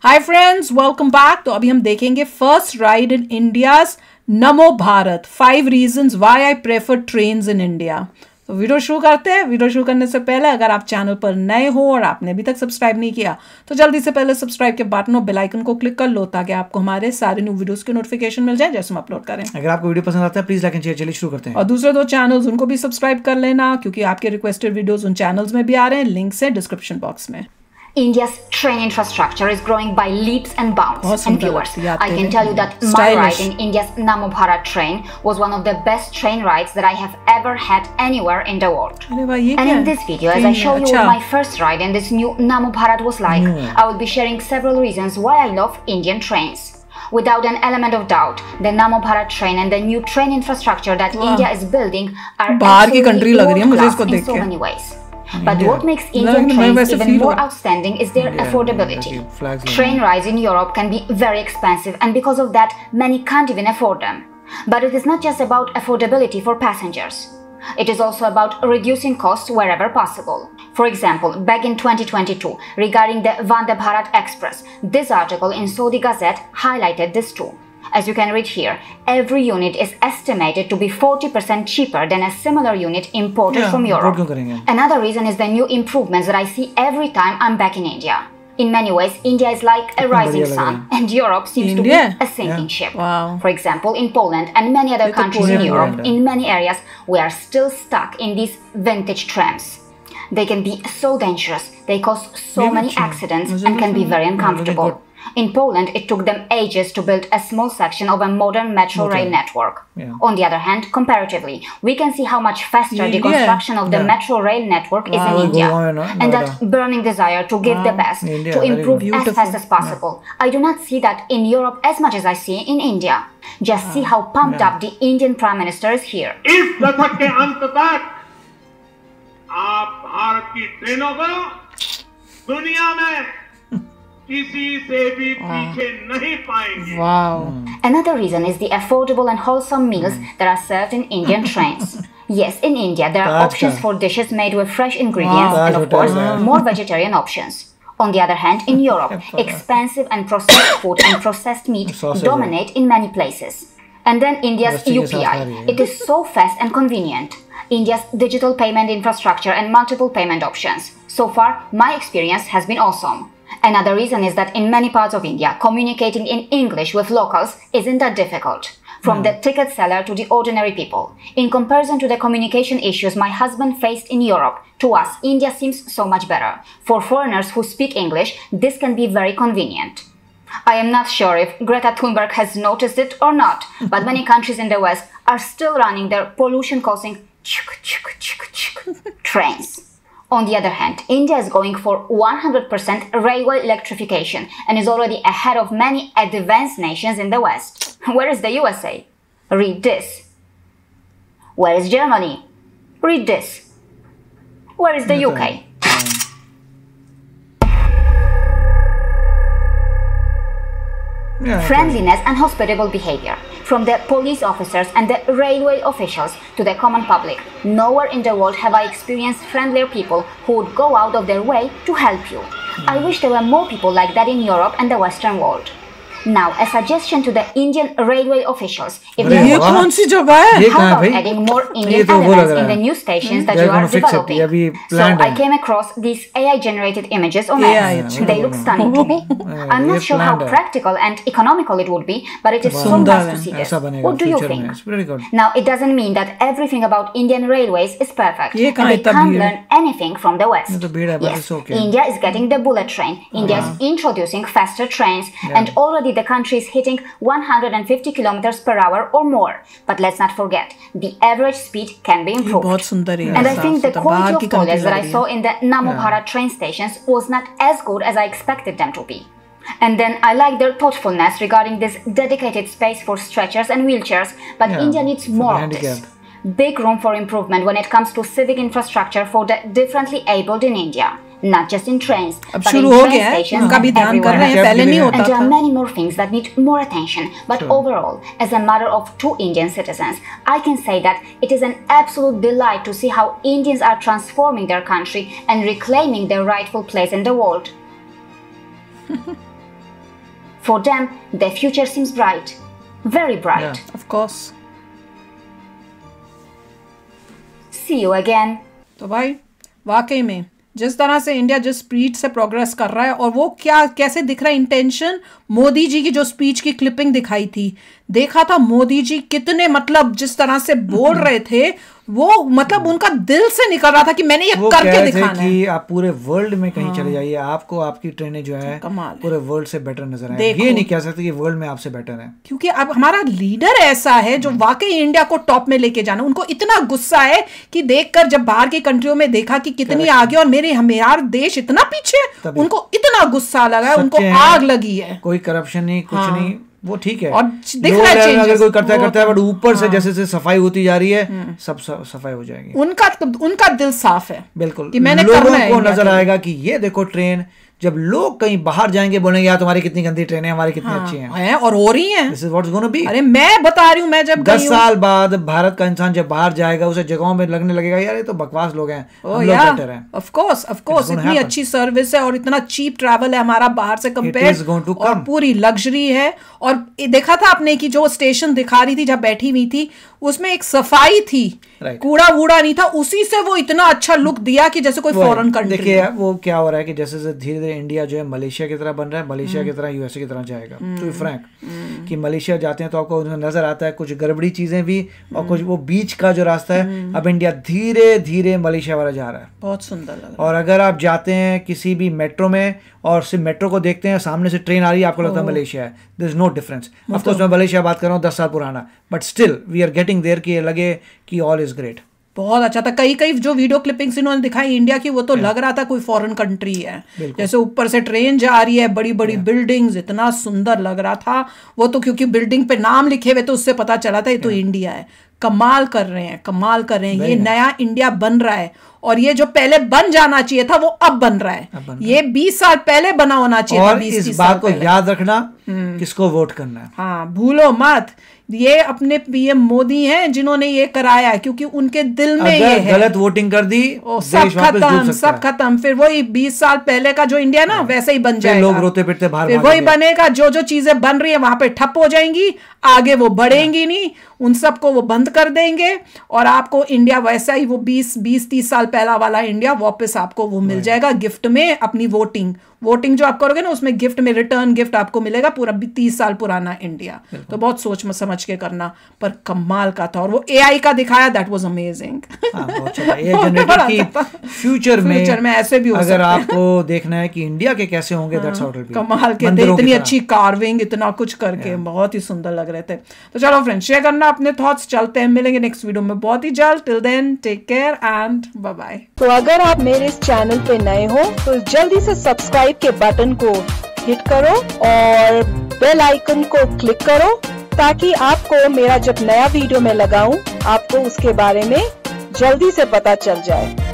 Hi friends, welcome back. तो अभी हम देखेंगे first ride in India's NaMo Bharat, 5 reasons why I prefer trains in India. तो video शुरू करते हैं। वीडियो शुरू करने से पहले अगर आप चैनल पर नए हो और आपने अभी तक सब्सक्राइब नहीं किया तो जल्दी से पहले सब्सक्राइब के बटन और बेल आइकन को क्लिक कर लो ताकि आपको हमारे सारे न्यू वीडियोस के नोटिफिकेशन मिल जाए जैसे हम अपलोड करें। अगर आपको वीडियो पसंद आता है प्लीज लाइक एंड शेयर। चलिए शुरू करते हैं। और दूसरे 2 चैनल्स उनको भी सब्सक्राइब कर लेना क्योंकि आपके रिक्वेस्टेड वीडियोस उन चैनल्स में भी आ रहे हैं। लिंक्स है डिस्क्रिप्शन बॉक्स में। India's train infrastructure is growing by leaps and bounds. Awesome, and viewers, Bharat. I can tell you that my ride in India's Namo Bharat train was one of the best train rides that I have ever had anywhere in the world. And in this video, as I show you what my first ride in this new Namo Bharat was like, I will be sharing several reasons why I love Indian trains. Without an element of doubt, the Namo Bharat train and the new train infrastructure that India is building are absolutely world-class in so many ways. But what makes Indian trains even more outstanding is their affordability. Train rides in Europe can be very expensive, and because of that, many can't even afford them. But it is not just about affordability for passengers. It is also about reducing costs wherever possible. For example, back in 2022, regarding the Vande Bharat Express, this article in Saudi Gazette highlighted this too. As you can read here, every unit is estimated to be 40% cheaper than a similar unit imported from Europe. Another reason is the new improvements that I see every time I'm back in India. In many ways, India is like a rising sun, and Europe seems to be a sinking ship. For example, in Poland and many other countries in Europe, in many areas, we are still stuck in these vintage trams. They can be so dangerous, they cause so many accidents and can be very uncomfortable. In Poland, it took them ages to build a small section of a modern metro rail network. On the other hand, comparatively, we can see how much faster the construction of the metro rail network is in India, and that burning desire to give the best, to improve as fast as possible. I do not see that in Europe as much as I see in India. Just see how pumped up the Indian Prime Minister is here. इस दशक के अंत तक आप भारत की ट्रेनों को दुनिया में किसी से भी पीछे नहीं पाएंगे। Another reason is the affordable and wholesome meals that are served in Indian trains. Yes, in India there are options for dishes made with fresh ingredients and of course more vegetarian options. On the other hand, in Europe, expensive and processed food and processed meat dominate in many places. And then India's UPI. It is so fast and convenient. India's digital payment infrastructure and multiple payment options. So far, my experience has been awesome. Another reason is that in many parts of India, communicating in English with locals isn't that difficult. From the ticket seller to the ordinary people. In comparison to the communication issues my husband faced in Europe, to us, India seems so much better. For foreigners who speak English, this can be very convenient. I am not sure if Greta Thunberg has noticed it or not, but many countries in the West are still running their pollution-causing trains. On the other hand, India is going for 100% railway electrification and is already ahead of many advanced nations in the West. Where is the USA? Read this. Where is Germany? Read this. Where is the UK? Friendliness and hospitable behavior, from the police officers and the railway officials to the common public. Nowhere in the world have I experienced friendlier people who would go out of their way to help you. I wish there were more people like that in Europe and the Western world. Now, a suggestion to the Indian railway officials: if they how about adding more Indian elements in the new stations that you are developing? So I came across these AI-generated images on X. They look stunning to me. I'm not sure how practical and economical it would be, but it is so nice to see this. What do you think? Now, it doesn't mean that everything about Indian railways is perfect. And we can't learn anything from the West. Yes, India is getting the bullet train. India is introducing faster trains, and already the country is hitting 150 kilometers per hour or more. But let's not forget, the average speed can be improved. And I think the quality of toilets that I saw in the Namo Bharat train stations was not as good as I expected them to be. And then I like their thoughtfulness regarding this dedicated space for stretchers and wheelchairs, but India needs more of this. Big room for improvement when it comes to civic infrastructure for the differently abled in India. Not just in trains, but in train stations everywhere. And there are many more things that need more attention. But overall, as a mother of 2 Indian citizens, I can say that it is an absolute delight to see how Indians are transforming their country and reclaiming their rightful place in the world. For them, their future seems bright, very bright. Yeah, of course. See you again. तो भाई वाकई में जिस तरह से India जिस speed से progress कर रहा है, और वो क्या कैसे दिख रहा है इंटेंशन, मोदी जी की जो स्पीच की क्लिपिंग दिखाई थी, देखा था मोदी जी कितने मतलब जिस तरह से बोल रहे थे, वो मतलब उनका दिल से निकल रहा था कि मैंने ये करके दिखाना है। कि आप पूरे वर्ल्ड में कहीं चले जाइए, आपको आपकी ट्रेनें जो है पूरे वर्ल्ड से बेटर नजर आए। ये नहीं कह सकते कि वर्ल्ड में आपसे बेटर है, क्योंकि अब हमारा लीडर ऐसा है जो वाकई इंडिया को टॉप में लेके जाना। उनको इतना गुस्सा है कि देखकर जब बाहर की कंट्रियों में देखा कि कितनी आगे और मेरे हमारा देश इतना पीछे, उनको इतना गुस्सा लगा, उनको आग लगी है। कोई करप्शन नहीं, कुछ नहीं, वो ठीक है। और दिख रहा है अगर कोई करता है बट ऊपर से जैसे जैसे सफाई होती जा रही है, सब सफाई हो जाएगी। उनका दिल साफ है, बिल्कुल। कि मैंने लोगों को नजर आएगा कि ये देखो ट्रेन, जब लोग कहीं बाहर जाएंगे बोलेंगे यार तुम्हारी कितनी गंदी ट्रेनें, हमारी कितनी अच्छी हैं, और हो रही हैं। This is what's gonna be। अरे मैं बता रही हूँ, मैं जब 10 साल बाद भारत का इंसान जब बाहर जाएगा, उसे जगहों में लगने लगेगा यार ये तो बकवास लोग हैं, हम लोग बेटर हैं। ऑफ कोर्स इतनी अच्छी सर्विस है और इतना चीप ट्रैवल है हमारा बाहर से कंपेयर, और पूरी लग्जरी है। और देखा था आपने कि जो स्टेशन दिखा रही थी जब बैठी हुई थी, उसमें एक सफाई थी, कूड़ा वूड़ा नहीं था, उसी से वो इतना अच्छा लुक दिया कि जैसे कोई फॉरेन कंट्री। देखिए वो क्या हो रहा है कि जैसे धीरे धीरे इंडिया जो है मलेशिया की तरह बन रहा है, मलेशिया की तरह यूएसए की तरह जाएगा। तो फ्रैंक कि मलेशिया जाते हैं तो आपको नजर आता है कुछ गड़बड़ी चीजें भी, और कुछ वो बीच का जो रास्ता है, अब इंडिया धीरे धीरे मलेशिया वाला जा रहा है। बहुत सुंदर लग रहा है। और अगर आप जाते हैं किसी भी मेट्रो में और सिर्फ मेट्रो को देखते हैं, सामने से ट्रेन आ रही है, आपको लगता है मलेशिया है। There is no difference. Of course मैं मलेशिया बात कर रहा हूँ 10 साल पुराना, but still we are getting there कि लगे कि ऑल इज ग्रेट। बहुत अच्छा था। कई जो वीडियो क्लिपिंग्स इन्होंने दिखाई इंडिया की, वो तो लग रहा था कोई फॉरेन कंट्री है, जैसे ऊपर से ट्रेन जा रही है, बड़ी बड़ी बिल्डिंग्स, इतना सुंदर लग रहा था वो तो, क्योंकि बिल्डिंग पे नाम लिखे हुए तो उससे पता चला था ये तो इंडिया है। कमाल कर रहे हैं, ये नया इंडिया बन रहा है। और ये जो पहले बन जाना चाहिए था वो अब बन रहा है। ये 20 साल पहले बना होना चाहिए था। और इस बात को याद रखना किसको वोट करना है। हाँ, भूलो मत, ये अपने पीएम मोदी हैं जिन्होंने ये कराया है, क्योंकि उनके दिल में ये है। गलत वोटिंग कर दी, सब खत्म। फिर वही 20 साल पहले का जो इंडिया ना वैसे ही बन जाएगा। लोग रोते पिटते बाहर, फिर वही बनेगा। जो चीजें बन रही है वहां पे ठप हो जाएंगी, आगे वो बढ़ेंगी नहीं, उन सबको वो बंद कर देंगे, और आपको इंडिया वैसा ही वो 20-30 साल पहला वाला इंडिया वापस आपको वो मिल जाएगा गिफ्ट में। अपनी वोटिंग जो आप करोगे ना, उसमें गिफ्ट में रिटर्न गिफ्ट आपको मिलेगा पूरा 30 साल पुराना इंडिया। तो बहुत सोच समझ के करना, पर कमाल का था। और वो एआई का दिखाया, दैट वाज अमेजिंग। फ्यूचर में ऐसे भी अगर आपको देखना है कि इंडिया के कैसे होंगे, that's how it will be. कमाल के थे, इतनी अच्छी कार्विंग, इतना कुछ करके बहुत ही सुंदर लग रहे थे। तो चलो फ्रेंड्स, शेयर करना अपने थॉट्स। चलते हैं, मिलेंगे नेक्स्ट वीडियो में बहुत ही जल्द। Till then take care and bye bye. तो अगर आप मेरे इस चैनल पे नए हो तो जल्दी से सब्सक्राइब के बटन को हिट करो और बेल आइकन को क्लिक करो, ताकि आपको मेरा जब नया वीडियो मैं लगाऊं आपको उसके बारे में जल्दी से पता चल जाए।